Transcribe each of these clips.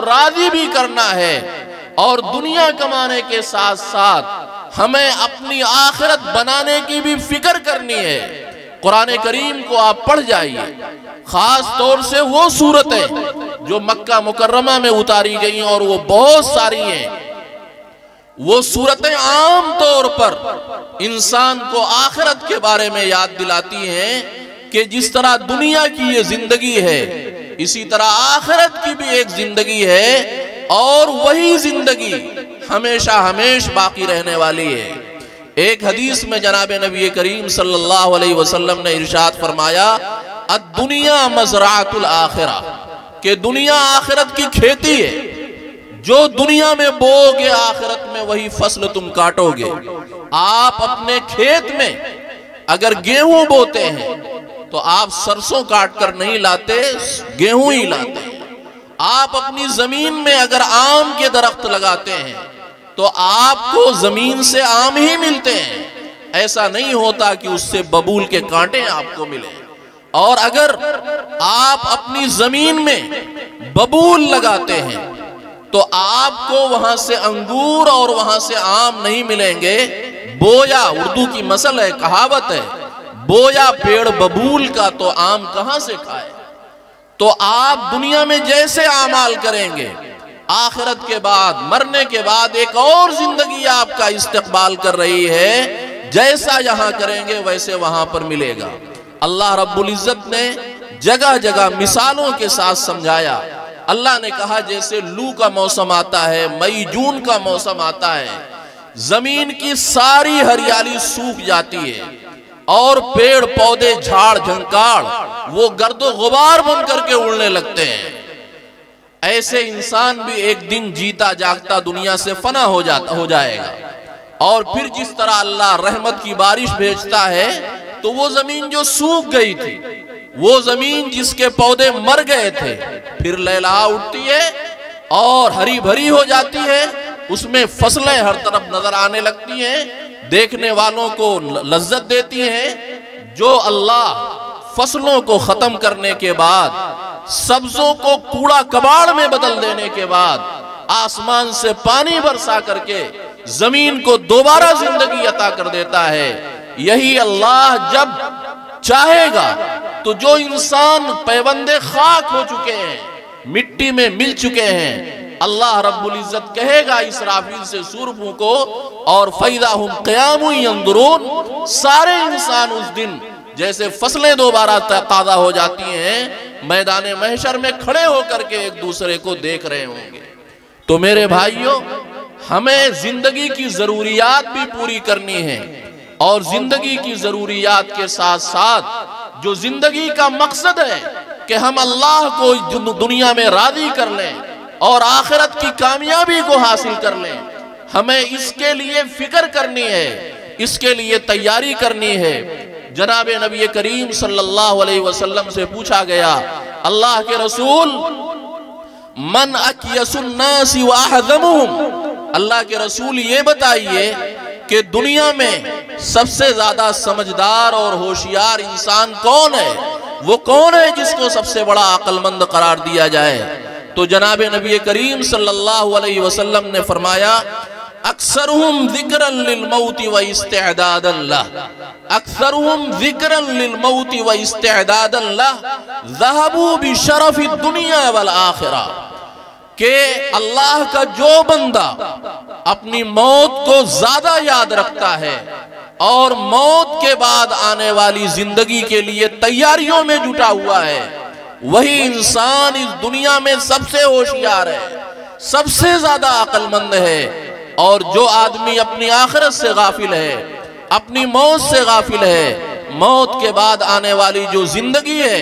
راضی بھی کرنا ہے اور دنیا کمانے کے ساتھ ساتھ ہمیں اپنی آخرت بنانے کی بھی فکر کرنی ہے۔ قرآن کریم کو آپ پڑھ جائیے، خاص طور سے وہ صورتیں جو مکہ مکرمہ میں اتاری گئی اور وہ بہت ساری ہیں، وہ صورتیں عام طور پر انسان کو آخرت کے بارے میں یاد دلاتی ہیں کہ جس طرح دنیا کی یہ زندگی ہے اسی طرح آخرت کی بھی ایک زندگی ہے، اور وہی زندگی ہمیشہ ہمیش باقی رہنے والی ہے۔ ایک حدیث میں جناب نبی کریم صلی اللہ علیہ وسلم نے ارشاد فرمایا، الدنیا مزرعۃ الآخرہ، کہ دنیا آخرت کی کھیتی ہے، جو دنیا میں بو گے آخرت میں وہی فصل تم کاٹو گے۔ آپ اپنے کھیت میں اگر گیہوں بوتے ہیں تو آپ سرسوں کاٹ کر نہیں لاتے، گیہوں ہی لاتے ہیں۔ آپ اپنی زمین میں اگر آم کے درخت لگاتے ہیں تو آپ کو زمین سے آم ہی ملتے ہیں، ایسا نہیں ہوتا کہ اس سے ببول کے کانٹے آپ کو ملیں۔ اور اگر آپ اپنی زمین میں ببول لگاتے ہیں تو آپ کو وہاں سے انگور اور وہاں سے آم نہیں ملیں گے۔ بویا، اردو کی مثل ہے، کہاوت ہے، بویا پیڑ ببول کا تو آم کہاں سے کھائے۔ تو آپ دنیا میں جیسے اعمال کریں گے، آخرت کے بعد، مرنے کے بعد ایک اور زندگی آپ کا استقبال کر رہی ہے، جیسا یہاں کریں گے ویسے وہاں پر ملے گا۔ اللہ رب العزت نے جگہ جگہ مثالوں کے ساتھ سمجھایا۔ اللہ نے کہا جیسے لو کا موسم آتا ہے، مئی جون کا موسم آتا ہے، زمین کی ساری ہریالی سوکھ جاتی ہے اور پیڑ پودے جھاڑ جھنکاڑ وہ گرد و غبار بن کر کے اڑنے لگتے ہیں۔ ایسے انسان بھی ایک دن جیتا جاگتا دنیا سے فنا ہو جائے گا، اور پھر جس طرح اللہ رحمت کی بارش بھیجتا ہے تو وہ زمین جو سوکھ گئی تھی، وہ زمین جس کے پودے مر گئے تھے، پھر لہلہا اٹھتی ہے اور ہری بھری ہو جاتی ہے، اس میں فصلیں ہر طرف نظر آنے لگتی ہیں، دیکھنے والوں کو لذت دیتی ہیں۔ جو اللہ فصلوں کو ختم کرنے کے بعد، سبزوں کو کوڑا کباڑ میں بدل دینے کے بعد، آسمان سے پانی برسا کر کے زمین کو دوبارہ زندگی عطا کر دیتا ہے، یہی اللہ جب چاہے گا تو جو انسان پیوند خاک ہو چکے ہیں، مٹی میں مل چکے ہیں، اللہ رب العزت کہے گا اسرافیل سے سور پھونکو، اور فَإِذَا هُمْ قِيَامٌ يَنظُرُونَ، سارے انسان اس دن جیسے فصلیں دوبارہ تازہ ہو جاتی ہیں، میدان محشر میں کھڑے ہو کر کے ایک دوسرے کو دیکھ رہے ہوں گے۔ تو میرے بھائیوں، ہمیں زندگی کی ضروریات بھی پوری کرنی ہے، اور زندگی کی ضروریات کے ساتھ ساتھ جو زندگی کا مقصد ہے کہ ہم اللہ کو دنیا میں راضی کر لیں اور آخرت کی کامیابی کو حاصل کر لیں، ہمیں اس کے لیے فکر کرنی ہے، اس کے لیے تیاری کرنی ہے۔ جناب نبی کریم صلی اللہ علیہ وسلم سے پوچھا گیا، اللہ کے رسول، من اکیس الناس واحذمہم، اللہ کے رسول یہ بتائیے کہ دنیا میں سب سے زیادہ سمجھدار اور ہوشیار انسان کون ہے؟ وہ کون ہے جس کو سب سے بڑا عقل مند قرار دیا جائے؟ تو جناب نبی کریم صلی اللہ علیہ وسلم نے فرمایا، اکثرہم ذکرا للموت و استعدادا لہ، اکثرہم ذکرا للموت و استعدادا لہ، ذہبوا بشرف الدنیا والآخرہ، کہ اللہ کا جو بندہ اپنی موت کو زیادہ یاد رکھتا ہے اور موت کے بعد آنے والی زندگی کے لیے تیاریوں میں جٹا ہوا ہے، وہی انسان اس دنیا میں سب سے ہوشیار ہے، سب سے زیادہ عقل مند ہے۔ اور جو آدمی اپنی آخرت سے غافل ہے، اپنی موت سے غافل ہے، موت کے بعد آنے والی جو زندگی ہے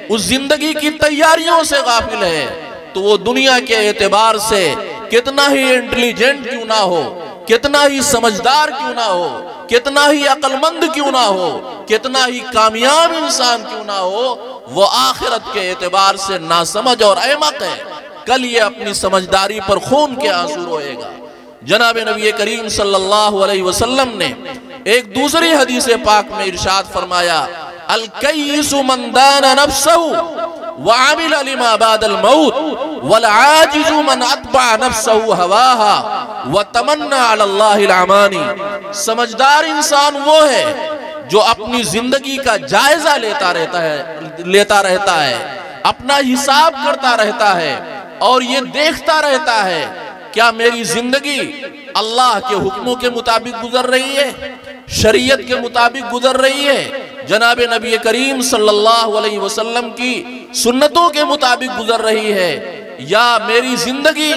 اس زندگی کی تیاریوں سے غافل ہے، تو وہ دنیا کے اعتبار سے کتنا ہی انٹیلیجنٹ کیوں نہ ہو، کتنا ہی سمجھدار کیوں نہ ہو، کتنا ہی عقل مند کیوں نہ ہو، کتنا ہی کامیاب انسان کیوں نہ ہو، وہ آخرت کے اعتبار سے ناسمجھ اور احمق ہے۔ کل یہ اپنی سمجھداری پر خون کے آنسو روئے گا۔ جناب نبی کریم صلی اللہ علیہ وسلم نے ایک دوسری حدیث پاک میں ارشاد فرمایا، الکیس من دان نفسہ وعمل لما بعد الموت والعاجز من اتبع نفسه هواها وتمنى على الله الامانی۔ سمجھدار انسان وہ ہے جو اپنی زندگی کا جائزہ لیتا رہتا ہے، اپنا حساب کرتا رہتا ہے اور یہ دیکھتا رہتا ہے کیا میری زندگی اللہ کے حکموں کے مطابق گزر رہی ہے، شریعت کے مطابق گزر رہی ہے، جناب نبی کریم صلی اللہ علیہ وسلم کی سنتوں کے مطابق گزر رہی ہے، یا میری زندگی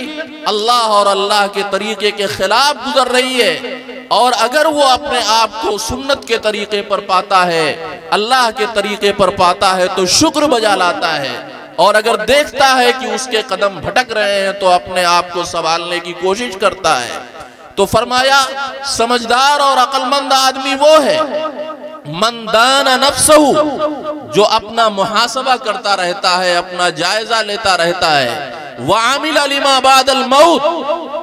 اللہ اور اللہ کے طریقے کے خلاف گزر رہی ہے۔ اور اگر وہ اپنے آپ کو سنت کے طریقے پر پاتا ہے، اللہ کے طریقے پر پاتا ہے تو شکر بجا لاتا ہے، اور اگر دیکھتا ہے کہ اس کے قدم بھٹک رہے ہیں تو اپنے آپ کو سنبھالنے کی کوشش کرتا ہے۔ تو فرمایا سمجھدار اور عقل مند آدمی وہ ہے من دان نفسہ، جو اپنا محاسبہ کرتا رہتا ہے، اپنا جائزہ لیتا رہتا ہے، وعمل لما بعد الموت،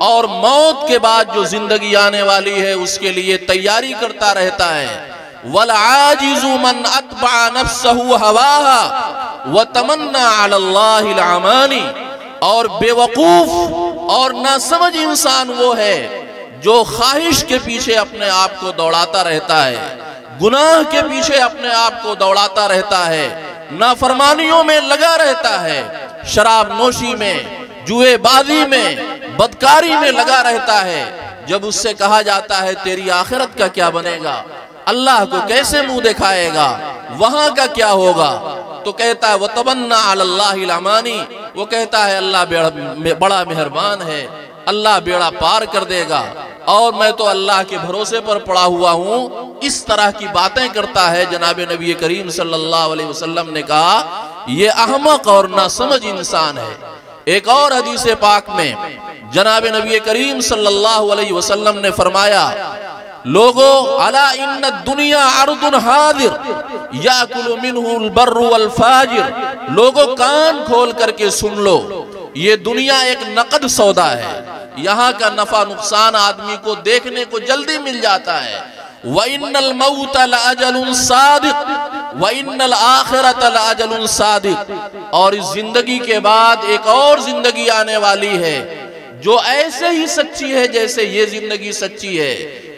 اور موت کے بعد جو زندگی آنے والی ہے اس کے لیے تیاری کرتا رہتا ہے، والعاجز من اتبع نفسہ ہواها وتمنى على اللہ الامانی، اور بے وقوف اور ناسمجھ انسان وہ ہے جو خواہش کے پیچھے اپنے آپ کو دوڑاتا رہتا ہے، گناہ کے پیچھے اپنے آپ کو دوڑاتا رہتا ہے، نافرمانیوں میں لگا رہتا ہے، شراب نوشی میں، جوئے بازی میں، بدکاری میں لگا رہتا ہے۔ جب اس سے کہا جاتا ہے تیری آخرت کا کیا بنے گا، اللہ کو کیسے منہ دکھائے گا، وہاں کا کیا ہوگا، تو کہتا ہے وَتَمَنَّى عَلَى اللَّهِ الْأَمَانِ، وہ کہتا ہے اللہ بڑا مہربان ہے، اللہ بیڑا پار کر دے گا، اور میں تو اللہ کے بھروسے پر پڑا ہوا ہوں۔ اس طرح کی باتیں کرتا ہے۔ جناب نبی کریم صلی اللہ علیہ وسلم نے کہا یہ احمق اور ناسمجھ انسان ہے۔ ایک اور حدیث پاک میں جناب نبی کریم صلی اللہ علیہ وسلم نے فرمایا لوگو الا ان الدنیا عرض حاضر یاکل منہ البر والفاجر، لوگو کان کھول کر کے سن لو، یہ دنیا ایک نقد سودا ہے، یہاں کا نفع نقصان آدمی کو دیکھنے کو جلدی مل جاتا ہے۔ وَإِنَّ الْمَوْتَ لَأَجَلٌ صَادِقٌ وَإِنَّ الْآخِرَةَ لَأَجَلٌ صَادِقٌ، اور اس زندگی کے بعد ایک اور زندگی آنے والی ہے جو ایسے ہی سچی ہے جیسے یہ زندگی سچی ہے،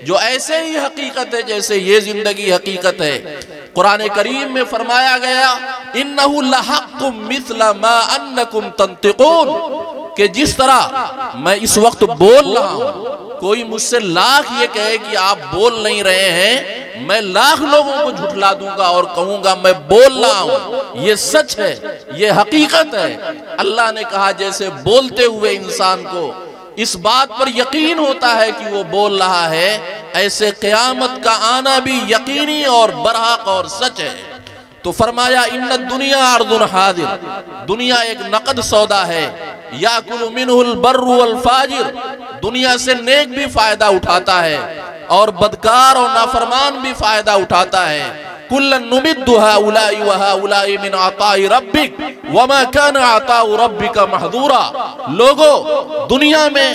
جو ایسے ہی حقیقت ہے جیسے یہ زندگی حقیقت ہے۔ قرآن کریم میں فرمایا گیا اِنَّهُ لَحَقٌ مِثْلَ مَا أَنَّكُمْ تَنْطِقُونَ، کہ جس طرح میں اس وقت بول رہا ہوں، کوئی مجھ سے لاکھ یہ کہے کہ آپ بول نہیں رہے ہیں، میں لاکھ لوگوں کو جھٹلا دوں گا اور کہوں گا میں بول رہا ہوں، یہ سچ ہے، یہ حقیقت ہے۔ اللہ نے کہا جیسے بولتے ہوئے انسان کو اس بات پر یقین ہوتا ہے کہ وہ بول رہا ہے، ایسے قیامت کا آنا بھی یقینی اور برحق اور سچ ہے۔ تو فرمایا ان الدنیا عرض حاضر، دنیا ایک نقد سودا ہے، یاکل منہ البر والفاجر، دنیا سے نیک بھی فائدہ اٹھاتا ہے اور بدکار اور نافرمان بھی فائدہ اٹھاتا ہے۔ کُلًّا نُمِدُّ هَؤُلَاءِ وَهَؤُلَاءِ مِنْ عَطَاءِ رَبِّكَ وَمَا كَانَ عَطَاءُ رَبِّكَ مَحْظُورًا، لوگو دنیا میں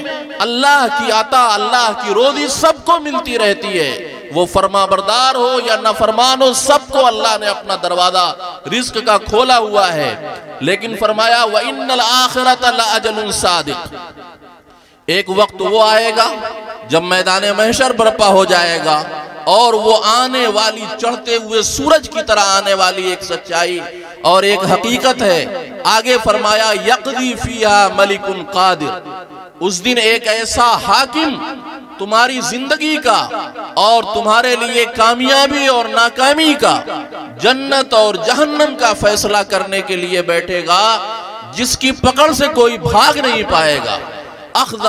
اللہ کی عطا، اللہ کی روزی سب کو ملتی رہتی ہے، وہ فرما بردار ہو یا نافرمان ہو، سب کو اللہ نے اپنا دروازہ رزق کا کھولا ہوا ہے۔ لیکن فرمایا وَإِنَّ الْآخِرَةَ لَأَجَلٌ صَادِقٌ، ایک وقت وہ آئے گا جب میدان محشر برپا ہو جائے گا اور وہ آنے والی چڑھتے ہوئے سورج کی طرح آنے والی ایک سچائی اور ایک حقیقت ہے۔ آگے فرمایا یقضی فیہا ملک قادر، اس دن ایک ایسا حاکم تمہاری زندگی کا اور تمہارے لیے کامیابی اور ناکامی کا، جنت اور جہنم کا فیصلہ کرنے کے لیے بیٹھے گا جس کی پکڑ سے کوئی بھاگ نہیں پائے گا۔ یاخذ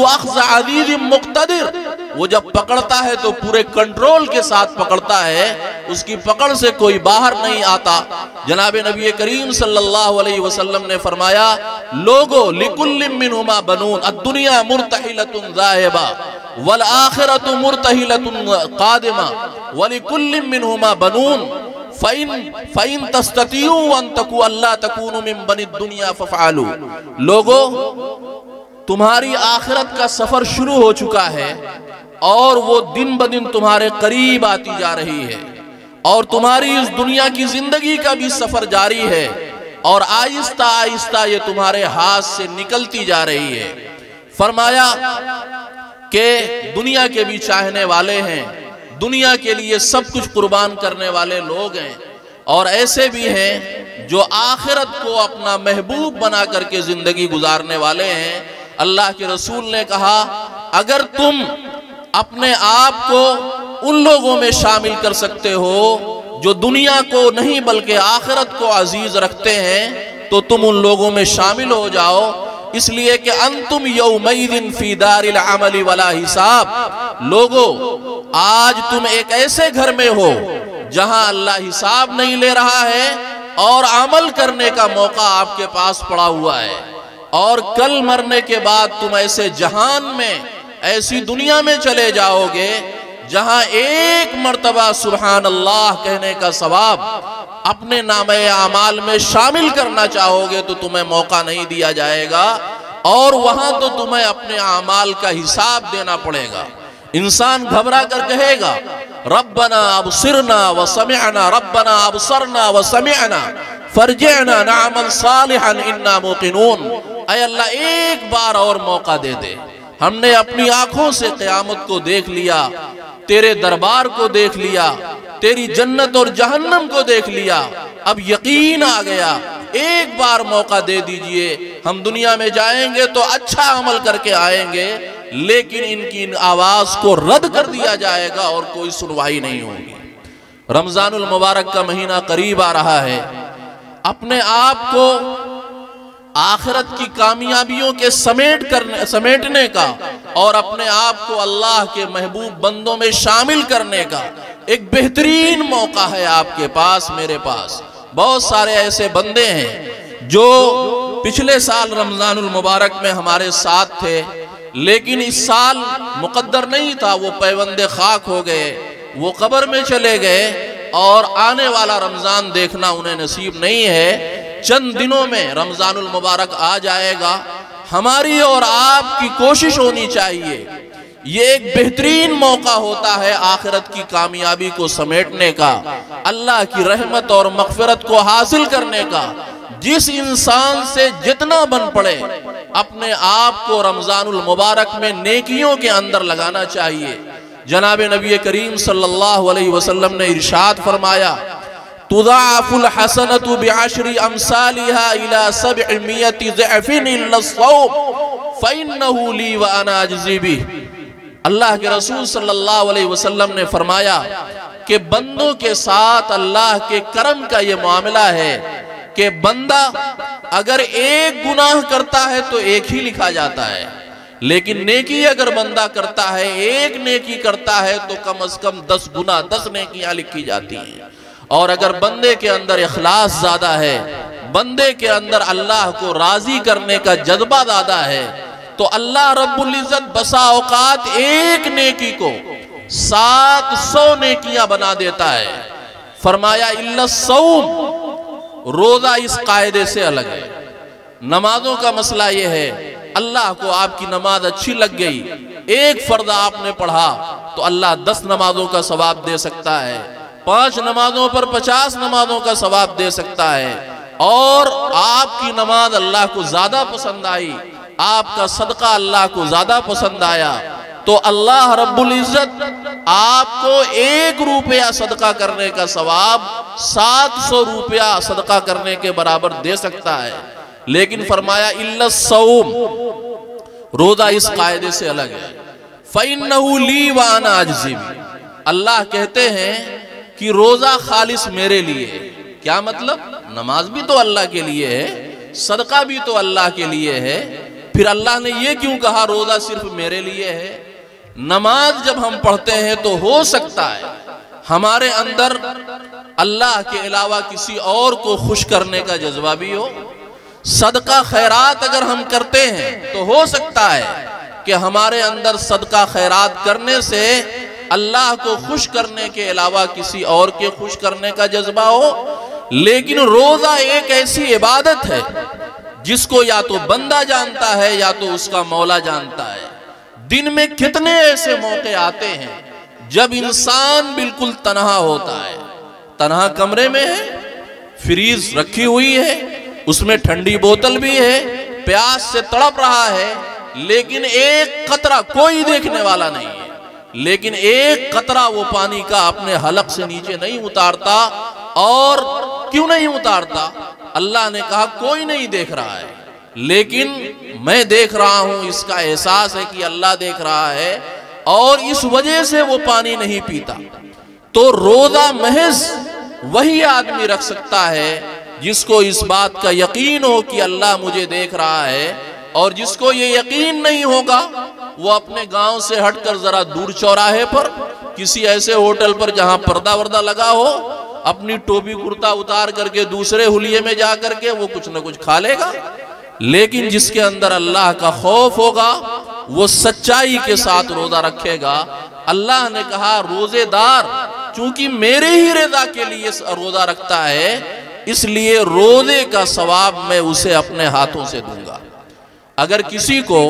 اخذ عزیز مقتدر، وہ جب پکڑتا ہے تو پورے کنٹرول کے ساتھ پکڑتا ہے، اس کی پکڑ سے کوئی باہر نہیں آتا۔ جناب نبی کریم صلی اللہ علیہ وسلم نے فرمایا لوگو لکل منہما بنون، الدنیا مرتحلۃ ذاہبہ والآخرۃ مرتحلۃ قادمہ ولکل منہما بنون فَإِن تَسْتَطِيعُوا أَن أَلَّا تَكُونُوا مِن بَنِي الدُّنْيَا فَافْعَلُوا، لوگو تمہاری آخرت کا سفر شروع ہو چکا ہے اور وہ دن بدن تمہارے قریب آتی جا رہی ہے، اور تمہاری اس دنیا کی زندگی کا بھی سفر جاری ہے، اور آہستہ آہستہ یہ تمہارے ہاتھ سے نکلتی جا رہی ہے۔ فرمایا کہ دنیا کے بھی چاہنے والے ہیں، دنیا کے لیے سب کچھ قربان کرنے والے لوگ ہیں، اور ایسے بھی ہیں جو آخرت کو اپنا محبوب بنا کر کے زندگی گزارنے والے ہیں۔ اللہ کے رسول نے کہا اگر تم اپنے آپ کو ان لوگوں میں شامل کر سکتے ہو جو دنیا کو نہیں بلکہ آخرت کو عزیز رکھتے ہیں تو تم ان لوگوں میں شامل ہو جاؤ، اس لیے کہ انتم یومئذ فی دار العمل ولا حساب، لوگو آج تم ایک ایسے گھر میں ہو جہاں اللہ حساب نہیں لے رہا ہے اور عمل کرنے کا موقع آپ کے پاس پڑا ہوا ہے، اور کل مرنے کے بعد تم ایسے جہان میں، ایسی دنیا میں چلے جاؤ گے جہاں ایک مرتبہ سبحان اللہ کہنے کا ثواب اپنے نامہ اعمال میں شامل کرنا چاہو گے تو تمہیں موقع نہیں دیا جائے گا، اور وہاں تو تمہیں اپنے اعمال کا حساب دینا پڑے گا۔ انسان گھبرا کر کہے گا ربنا ابصرنا وسمعنا، ربنا ابصرنا وسمعنا فرجعنا نعمل صالحا انا موقنون، اے اللہ ایک بار اور موقع دے دے، ہم نے اپنی آنکھوں سے قیامت کو دیکھ لیا، تیرے دربار کو دیکھ لیا، تیری جنت اور جہنم کو دیکھ لیا، اب یقین آ گیا، ایک بار موقع دے دیجئے، ہم دنیا میں جائیں گے تو اچھا عمل کر کے آئیں گے، لیکن ان کی آواز کو رد کر دیا جائے گا اور کوئی سنوائی نہیں ہوگی۔ رمضان المبارک کا مہینہ قریب آ رہا ہے، اپنے آپ کو آخرت کی کامیابیوں کے سمیٹنے کا اور اپنے آپ کو اللہ کے محبوب بندوں میں شامل کرنے کا ایک بہترین موقع ہے آپ کے پاس، میرے پاس۔ بہت سارے ایسے بندے ہیں جو پچھلے سال رمضان المبارک میں ہمارے ساتھ تھے، لیکن اس سال مقدر نہیں تھا، وہ پیوند خاک ہو گئے، وہ قبر میں چلے گئے، اور آنے والا رمضان دیکھنا انہیں نصیب نہیں ہے۔ چند دنوں میں رمضان المبارک آ جائے گا، ہماری اور آپ کی کوشش ہونی چاہیے، یہ ایک بہترین موقع ہوتا ہے آخرت کی کامیابی کو سمیٹنے کا، اللہ کی رحمت اور مغفرت کو حاصل کرنے کا۔ جس انسان سے جتنا بن پڑے اپنے آپ کو رمضان المبارک میں نیکیوں کے اندر لگانا چاہیے۔ جناب نبی کریم صلی اللہ علیہ وسلم نے ارشاد فرمایا تضاعف الحسنة بعشر امثالها الى 700 ضعف الا الصوم فانه لي وانا اجزي به۔ اللہ کے رسول صلی اللہ علیہ وسلم نے فرمایا کہ بندوں کے ساتھ اللہ کے کرم کا یہ معاملہ ہے کہ بندہ اگر ایک گناہ کرتا ہے تو ایک ہی لکھا جاتا ہے، لیکن نیکی اگر بندہ کرتا ہے، ایک نیکی کرتا ہے تو کم از کم 10 گنا 10 نیکیاں لکھی جاتی ہیں۔ اور اگر بندے کے اندر اخلاص زیادہ ہے، بندے کے اندر اللہ کو راضی کرنے کا جذبہ زیادہ ہے، تو اللہ رب العزت بسا اوقات ایک نیکی کو 700 نیکیاں بنا دیتا ہے۔ فرمایا الا الصوم، روزہ اس قاعدے سے الگ ہے۔ نمازوں کا مسئلہ یہ ہے، اللہ کو آپ کی نماز اچھی لگ گئی، ایک فرض آپ نے پڑھا تو اللہ 10 نمازوں کا ثواب دے سکتا ہے، 5 نمازوں پر 50 نمازوں کا ثواب دے سکتا ہے، اور آپ کی نماز اللہ کو زیادہ پسند آئی، آپ کا صدقہ اللہ کو زیادہ پسند آیا، تو اللہ رب العزت آپ کو 1 روپیہ صدقہ کرنے کا ثواب 700 روپیہ صدقہ کرنے کے برابر دے سکتا ہے۔ لیکن فرمایا الا الصوم، روزہ اس قاعدے سے الگ ہے۔ فَإِنَّهُ لِي وَأَنَا أَجْزِي بِهِ، اللہ کہتے ہیں کہ روزہ خالص میرے لیے ہے۔ کیا مطلب؟ نماز بھی تو اللہ کے لیے ہے، صدقہ بھی تو اللہ کے لیے ہے، پھر اللہ نے یہ کیوں کہا روزہ صرف میرے لیے ہے؟ نماز جب ہم پڑھتے ہیں تو ہو سکتا ہے ہمارے اندر اللہ کے علاوہ کسی اور کو خوش کرنے کا جذبہ بھی ہو، صدقہ خیرات اگر ہم کرتے ہیں تو ہو سکتا ہے کہ ہمارے اندر صدقہ خیرات کرنے سے اللہ کو خوش کرنے کے علاوہ کسی اور کے خوش کرنے کا جذبہ ہو، لیکن روزہ ایک ایسی عبادت ہے جس کو یا تو بندہ جانتا ہے یا تو اس کا مولا جانتا ہے۔ دن میں کتنے ایسے موقع آتے ہیں جب انسان بالکل تنہا ہوتا ہے، تنہا کمرے میں ہے، فریز رکھی ہوئی ہے، اس میں ٹھنڈی بوتل بھی ہے، پیاس سے تڑپ رہا ہے، لیکن ایک قطرہ کوئی دیکھنے والا نہیں ہے، لیکن ایک قطرہ وہ پانی کا اپنے حلق سے نیچے نہیں اتارتا۔ اور کیوں نہیں اتارتا؟ اللہ نے کہا کوئی نہیں دیکھ رہا ہے، لیکن میں دیکھ رہا ہوں، اس کا احساس ہے کہ اللہ دیکھ رہا ہے، اور اس وجہ سے وہ پانی نہیں پیتا۔ تو روزہ محض وہی آدمی رکھ سکتا ہے جس کو اس بات کا یقین ہو کہ اللہ مجھے دیکھ رہا ہے، اور جس کو یہ یقین نہیں ہوگا وہ اپنے گاؤں سے ہٹ کر ذرا دور چوراہے پر کسی ایسے ہوٹل پر جہاں پردہ وردہ لگا ہو، اپنی ٹوپی کرتا اتار کر کے دوسرے حلیے میں جا کر کے وہ کچھ نہ کچھ کھا لے گا۔ لیکن جس کے اندر اللہ کا خوف ہوگا وہ سچائی کے ساتھ روزہ رکھے گا۔ اللہ نے کہا روزے دار چونکہ میرے ہی رضا کے لیے روزہ رکھتا ہے، اس لیے روزے کا ثواب میں اسے اپنے ہاتھوں سے دوں گا۔ اگر کسی کو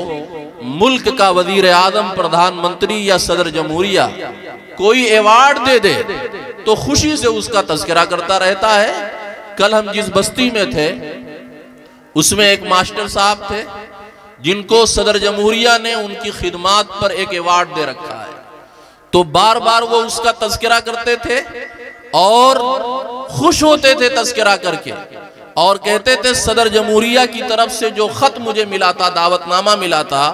ملک کا وزیر اعظم، پردھان منتری یا صدر جمہوریہ کوئی ایوارڈ دے دے تو خوشی سے اس کا تذکرہ کرتا رہتا ہے۔ کل ہم جس بستی میں تھے اس میں ایک ماسٹر صاحب تھے جن کو صدر جمہوریہ نے ان کی خدمات پر ایک ایوارڈ دے رکھا ہے، تو بار بار وہ اس کا تذکرہ کرتے تھے اور خوش ہوتے تھے تذکرہ کر کے، اور کہتے تھے صدر جمہوریہ کی طرف سے جو خط مجھے ملا تھا، دعوت نامہ ملا تھا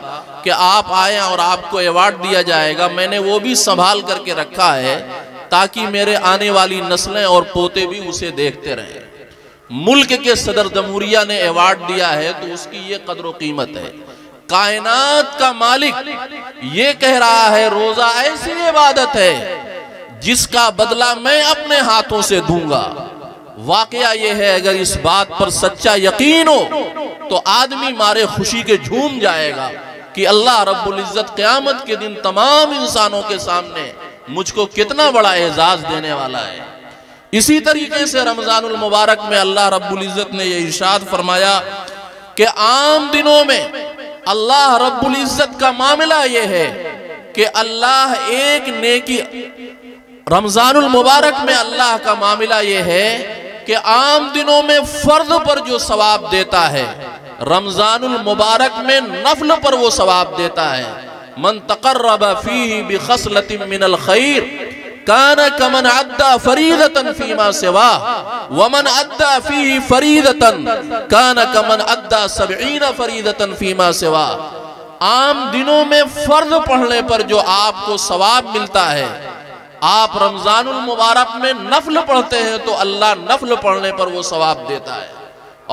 کہ آپ آئیں اور آپ کو ایوارڈ دیا جائے گا، میں نے وہ بھی سنبھال کر کے رکھا ہے تاکہ میرے آنے والی نسلیں اور پوتے بھی اسے دیکھتے رہیں۔ ملک کے صدر جمہوریہ نے ایوارڈ دیا ہے تو اس کی یہ قدر و قیمت ہے۔ کائنات کا مالک یہ کہہ رہا ہے روزہ ایسی عبادت ہے جس کا بدلہ میں اپنے ہاتھوں سے دوں گا۔ واقعہ یہ ہے اگر اس بات پر سچا یقین ہو تو آدمی مارے خوشی کے جھوم جائے گا کہ اللہ رب العزت قیامت کے دن تمام انسانوں کے سامنے مجھ کو کتنا بڑا اعزاز دینے والا ہے۔ اسی طریقے سے رمضان المبارک میں اللہ رب العزت نے یہ ارشاد فرمایا کہ عام دنوں میں اللہ رب العزت کا معاملہ یہ ہے کہ اللہ ایک نیکی، رمضان المبارک میں اللہ کا معاملہ یہ ہے کہ عام دنوں میں فرض پر جو ثواب دیتا ہے رمضان المبارک میں نفل پر وہ ثواب دیتا ہے۔ من تقرب فیہ بخصلۃ من الخیر کان کمن عدى فریضۃ فیما سواہ ومن عدى فیہ فریضۃ کان کمن عدى 70 فریضۃ فیما سواہ۔ عام دنوں میں فرض پڑھنے پر جو آپ کو ثواب ملتا ہے، آپ رمضان المبارک میں نفل پڑھتے ہیں تو اللہ نفل پڑھنے پر وہ ثواب دیتا ہے۔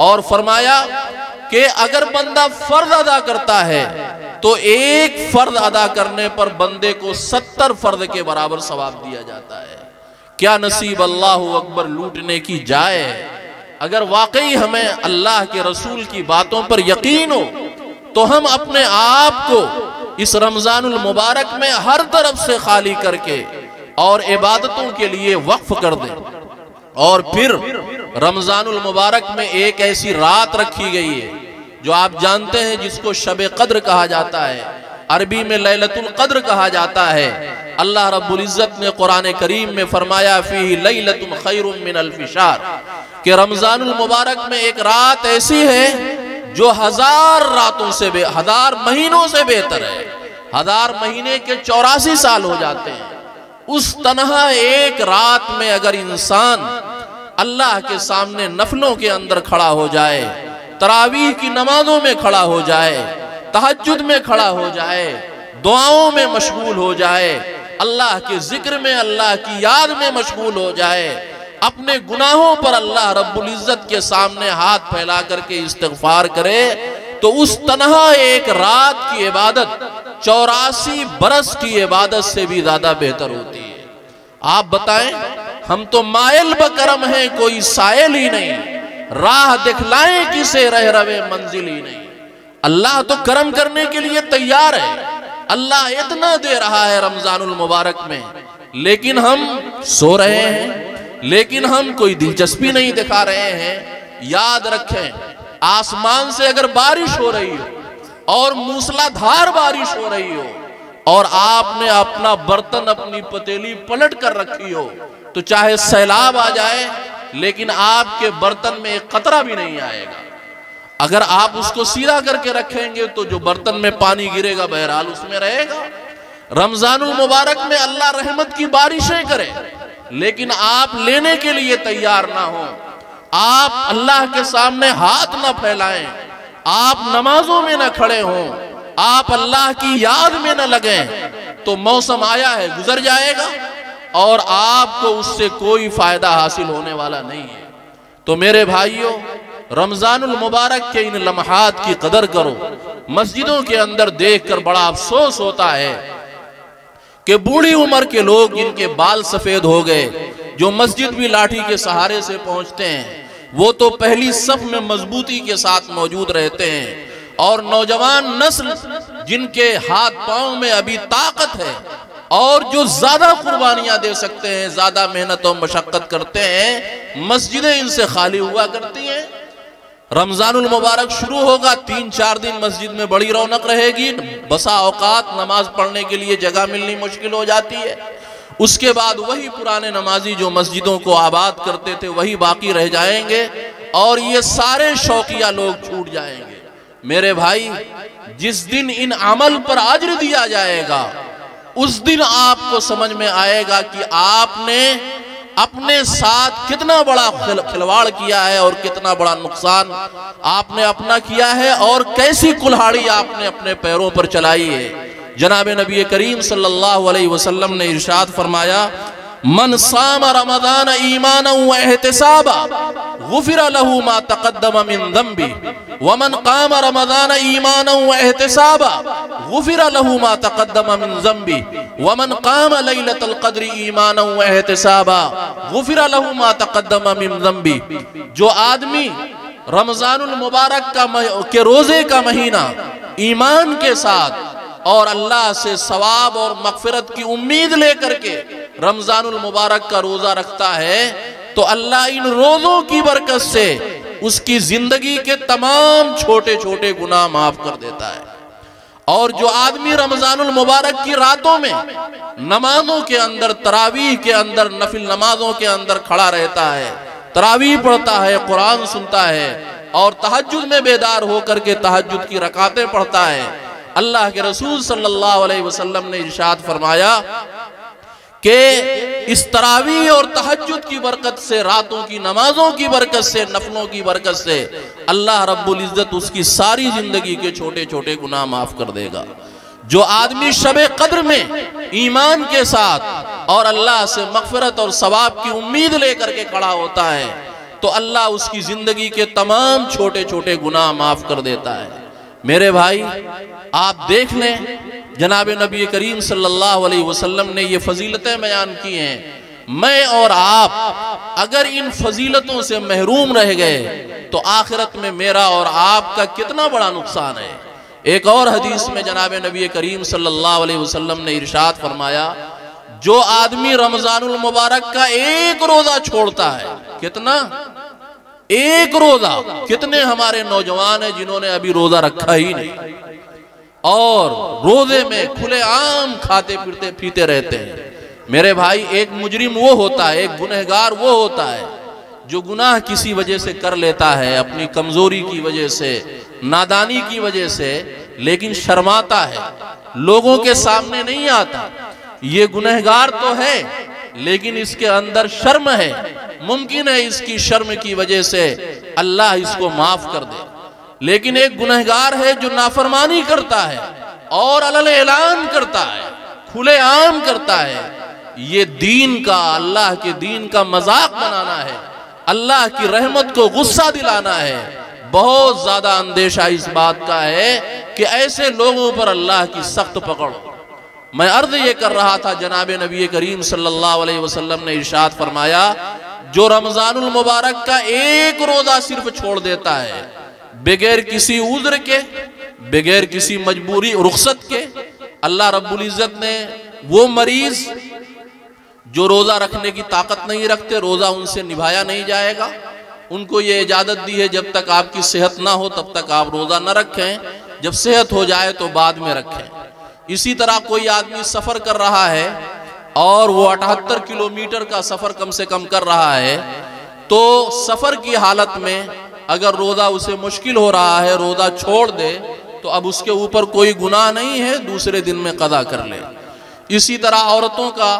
اور فرمایا کہ اگر بندہ فرض ادا کرتا ہے تو ایک فرض ادا کرنے پر بندے کو 70 فرض کے برابر ثواب دیا جاتا ہے۔ کیا نصیب اللہ اکبر لوٹنے کی جائے۔ اگر واقعی ہمیں اللہ کے رسول کی باتوں پر یقین ہو تو ہم اپنے آپ کو اس رمضان المبارک میں ہر طرف سے خالی کر کے اور عبادتوں کے لیے وقف کر دیں۔ اور پھر رمضان المبارک میں ایک ایسی رات رکھی گئی ہے جو آپ جانتے ہیں جس کو شب قدر کہا جاتا ہے، عربی میں لیلۃ القدر کہا جاتا ہے۔ اللہ رب العزت نے قرآن کریم میں فرمایا فیہ لیلۃ خیر من الف شہر کہ رمضان المبارک میں ایک رات ایسی ہے جو 1000 راتوں سے 1000 مہینوں سے بہتر ہے۔ 1000 مہینے کے 84 سال ہو جاتے ہیں۔ اس تنہا ایک رات میں اگر انسان اللہ کے سامنے نفلوں کے اندر کھڑا ہو جائے، تراویح کی نمازوں میں کھڑا ہو جائے، تہجد میں کھڑا ہو جائے، دعاؤں میں مشغول ہو جائے، اللہ کے ذکر میں، اللہ کی یاد میں مشغول ہو جائے، اپنے گناہوں پر اللہ رب العزت کے سامنے ہاتھ پھیلا کر کے استغفار کرے تو اس تنہا ایک رات کی عبادت 84 برس کی عبادت سے بھی زیادہ بہتر ہوتی ہے۔ آپ بتائیں، ہم تو مائل بکرم ہیں، کوئی سائل ہی نہیں، راہ دکھلائیں کسے رہ روے منزل ہی نہیں۔ اللہ تو کرم کرنے کے لیے تیار ہے، اللہ اتنا دے رہا ہے رمضان المبارک میں، لیکن ہم سو رہے ہیں، لیکن ہم کوئی دلچسپی نہیں دکھا رہے ہیں۔ یاد رکھیں، آسمان سے اگر بارش ہو رہی ہو اور موسلا دھار بارش ہو رہی ہو اور آپ نے اپنا برتن، اپنی پتیلی پلٹ کر رکھی ہو تو چاہے سیلاب آ جائے لیکن آپ کے برتن میں ایک قطرہ بھی نہیں آئے گا۔ اگر آپ اس کو سیدھا کر کے رکھیں گے تو جو برتن میں پانی گرے گا بہرحال اس میں رہے گا۔ رمضان المبارک میں اللہ رحمت کی بارشیں کرے، لیکن آپ لینے کے لیے تیار نہ ہوں، آپ اللہ کے سامنے ہاتھ نہ پھیلائیں، آپ نمازوں میں نہ کھڑے ہوں، آپ اللہ کی یاد میں نہ لگیں، تو موسم آیا ہے گزر جائے گا اور آپ کو اس سے کوئی فائدہ حاصل ہونے والا نہیں ہے۔ تو میرے بھائیوں، رمضان المبارک کے ان لمحات کی قدر کرو۔ مسجدوں کے اندر دیکھ کر بڑا افسوس ہوتا ہے کہ بوڑھی عمر کے لوگ جن کے بال سفید ہو گئے، جو مسجد بھی لاٹھی کے سہارے سے پہنچتے ہیں، وہ تو پہلی صف میں مضبوطی کے ساتھ موجود رہتے ہیں، اور نوجوان نسل جن کے ہاتھ پاؤں میں ابھی طاقت ہے اور جو زیادہ قربانیاں دے سکتے ہیں، زیادہ محنت و مشقت کرتے ہیں، مسجدیں ان سے خالی ہوا کرتی ہیں۔ رمضان المبارک شروع ہوگا، 3-4 دن مسجد میں بڑی رونق رہے گی، بسا اوقات نماز پڑھنے کے لیے جگہ ملنی مشکل ہو جاتی ہے۔ اس کے بعد وہی پرانے نمازی جو مسجدوں کو آباد کرتے تھے وہی باقی رہ جائیں گے، اور یہ سارے شوقیہ لوگ چھوٹ جائیں گے۔ میرے بھائی، جس دن ان عمل پر اجر دیا جائے گا، اس دن آپ کو سمجھ میں آئے گا کہ آپ نے اپنے ساتھ کتنا بڑا کھلواڑ کیا ہے اور کتنا بڑا نقصان آپ نے اپنا کیا ہے، اور کیسی کلہاڑی آپ نے اپنے پیروں پر چلائی ہے۔ جناب نبی کریم صلی اللہ علیہ وسلم نے ارشاد فرمایا، من صام رمضان ایمانا و احتسابا غفر له ما تقدم من ذنبه ومن قام رمضان ایمانا و احتسابا غفر له ما تقدم من ذنبه ومن قام لیلۃ القدر ایمانا و احتسابا غفر له ما تقدم من ذنبه۔ جو آدمی رمضان المبارک کے روزے کا مہینہ ایمان کے ساتھ اور اللہ سے ثواب اور مغفرت کی امید لے کر کے رمضان المبارک کا روزہ رکھتا ہے، تو اللہ ان روزوں کی برکت سے اس کی زندگی کے تمام چھوٹے چھوٹے گناہ معاف کر دیتا ہے۔ اور جو آدمی رمضان المبارک کی راتوں میں نمازوں کے اندر، تراویح کے اندر، نفل نمازوں کے اندر کھڑا رہتا ہے، تراویح پڑھتا ہے، قرآن سنتا ہے، اور تہجد میں بیدار ہو کر کے تہجد کی رکعتیں پڑھتا ہے، اللہ کے رسول صلی اللہ علیہ وسلم نے ارشاد فرمایا کہ اس تراویح اور تہجد کی برکت سے، راتوں کی نمازوں کی برکت سے، نفلوں کی برکت سے اللہ رب العزت اس کی ساری زندگی کے چھوٹے چھوٹے گناہ معاف کر دے گا۔ جو آدمی شب قدر میں ایمان کے ساتھ اور اللہ سے مغفرت اور ثواب کی امید لے کر کے کھڑا ہوتا ہے، تو اللہ اس کی زندگی کے تمام چھوٹے چھوٹے گناہ معاف کر دیتا ہے۔ میرے بھائی، آپ دیکھ لیں، جناب نبی کریم صلی اللہ علیہ وسلم نے یہ فضیلتیں بیان کی ہیں، میں اور آپ اگر ان فضیلتوں سے محروم رہ گئے تو آخرت میں میرا اور آپ کا کتنا بڑا نقصان ہے۔ ایک اور حدیث میں جناب نبی کریم صلی اللہ علیہ وسلم نے ارشاد فرمایا، جو آدمی رمضان المبارک کا ایک روزہ چھوڑتا ہے، کتنا؟ ایک روزہ۔ کتنے ہمارے نوجوان ہیں جنہوں نے ابھی روزہ رکھا ہی نہیں، اور روزے میں کھلے عام کھاتے پیتے رہتے ہیں۔ میرے بھائی، ایک مجرم وہ ہوتا ہے، ایک گنہگار وہ ہوتا ہے جو گناہ کسی وجہ سے کر لیتا ہے، اپنی کمزوری کی وجہ سے، نادانی کی وجہ سے، لیکن شرماتا ہے، لوگوں کے سامنے نہیں آتا۔ یہ گنہگار تو ہے لیکن اس کے اندر شرم ہے، ممکن ہے اس کی شرم کی وجہ سے اللہ اس کو معاف کر دے۔ لیکن ایک گنہگار ہے جو نافرمانی کرتا ہے اور علل اعلان کرتا ہے، کھلے عام کرتا ہے، یہ دین کا، اللہ کے دین کا مذاق بنانا ہے، اللہ کی رحمت کو غصہ دلانا ہے۔ بہت زیادہ اندیشہ اس بات کا ہے کہ ایسے لوگوں پر اللہ کی سخت پکڑ ہو۔ میں عرض یہ کر رہا تھا، جناب نبی کریم صلی اللہ علیہ وسلم نے ارشاد فرمایا، جو رمضان المبارک کا ایک روزہ صرف چھوڑ دیتا ہے، بغیر کسی عذر کے، بغیر کسی مجبوری رخصت کے، اللہ رب العزت نے وہ مریض جو روزہ رکھنے کی طاقت نہیں رکھتے، روزہ ان سے نبھایا نہیں جائے گا، ان کو یہ اجازت دی ہے جب تک آپ کی صحت نہ ہو تب تک آپ روزہ نہ رکھیں، جب صحت ہو جائے تو بعد میں رکھیں۔ اسی طرح کوئی آدمی سفر کر رہا ہے اور وہ 78 کلومیٹر کا سفر کم سے کم کر رہا ہے، تو سفر کی حالت میں اگر روزہ اسے مشکل ہو رہا ہے روزہ چھوڑ دے تو اب اس کے اوپر کوئی گناہ نہیں ہے، دوسرے دن میں قضا کر لے۔ اسی طرح عورتوں کا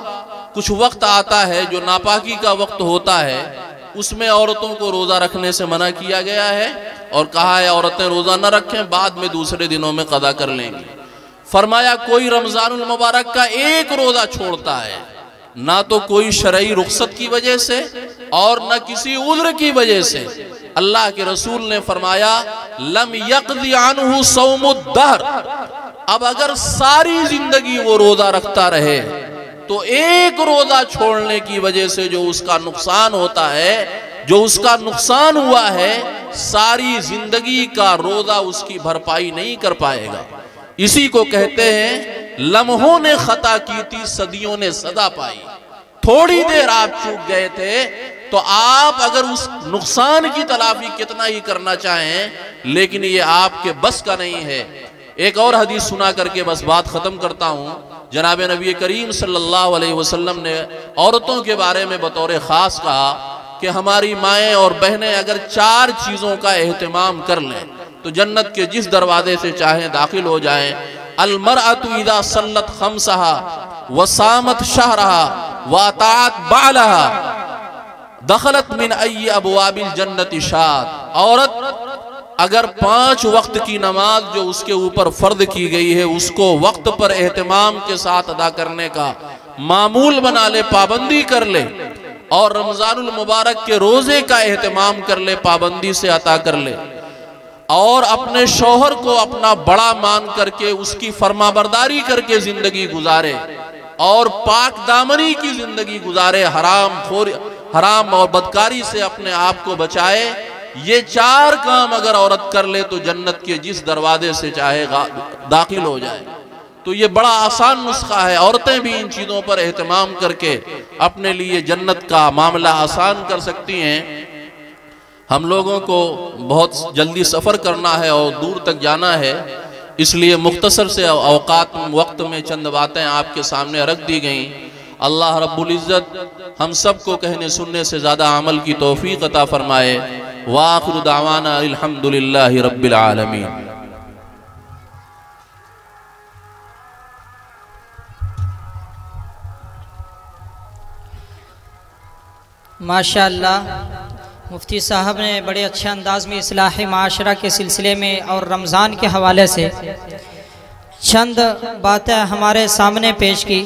کچھ وقت آتا ہے جو ناپاکی کا وقت ہوتا ہے، اس میں عورتوں کو روزہ رکھنے سے منع کیا گیا ہے اور کہا ہے عورتیں روزہ نہ رکھیں، بعد میں دوسرے دنوں میں قضا کر لیں گی۔ فرمایا کوئی رمضان المبارک کا ایک روزہ چھوڑتا ہے، نہ تو کوئی شرعی رخصت کی وجہ سے اور نہ کسی عذر کی وجہ سے، اللہ کے رسول نے فرمایا لم یقضی عنہ صوم الدہر، اب اگر ساری زندگی وہ روزہ رکھتا رہے تو ایک روزہ چھوڑنے کی وجہ سے جو اس کا نقصان ہوتا ہے، جو اس کا نقصان ہوا ہے، ساری زندگی کا روزہ اس کی بھرپائی نہیں کر پائے گا۔ اسی کو کہتے ہیں لمحوں نے خطا کی تھی صدیوں نے سزا پائی۔ تھوڑی دیر آپ چوک گئے تھے تو آپ اگر اس نقصان کی تلافی کتنا ہی کرنا چاہیں لیکن یہ آپ کے بس کا نہیں ہے۔ ایک اور حدیث سنا کر کے بس بات ختم کرتا ہوں۔ جناب نبی کریم صلی اللہ علیہ وسلم نے عورتوں کے بارے میں بطور خاص کہا کہ ہماری مائیں اور بہنیں اگر 4 چیزوں کا اہتمام کر لیں تو جنت کے جس دروازے سے چاہیں داخل ہو جائیں۔ المرأة اذا صلت خمسها وصامت شهرها واطاعت بعلها دخلت من ای ابواب الجنت شاءت، عورت اگر 5 وقت کی نماز جو اس کے اوپر فرض کی گئی ہے اس کو وقت پر اہتمام کے ساتھ ادا کرنے کا معمول بنا لے، پابندی کر لے، اور رمضان المبارک کے روزے کا اہتمام کر لے، پابندی سے عطا کر لے، اور اپنے شوہر کو اپنا بڑا مان کر کے اس کی فرما برداری کر کے زندگی گزارے اور پاک دامنی کی زندگی گزارے، حرام اور بدکاری سے اپنے آپ کو بچائے، یہ 4 کام اگر عورت کر لے تو جنت کے جس دروازے سے چاہے داخل ہو جائے۔ تو یہ بڑا آسان نسخہ ہے، عورتیں بھی ان چیزوں پر اہتمام کر کے اپنے لیے جنت کا معاملہ آسان کر سکتی ہیں۔ ہم لوگوں کو بہت جلدی سفر کرنا ہے اور دور تک جانا ہے، اس لیے مختصر سے وقت میں چند باتیں آپ کے سامنے رکھ دی گئیں۔ اللہ رب العزت ہم سب کو کہنے سننے سے زیادہ عمل کی توفیق عطا فرمائے۔ وآخر دعوانا الحمدللہ رب العالمین۔ ماشاءاللہ مفتی صاحب نے بڑے اچھے انداز میں اصلاح معاشرہ کے سلسلے میں اور رمضان کے حوالے سے چند باتیں ہمارے سامنے پیش کی۔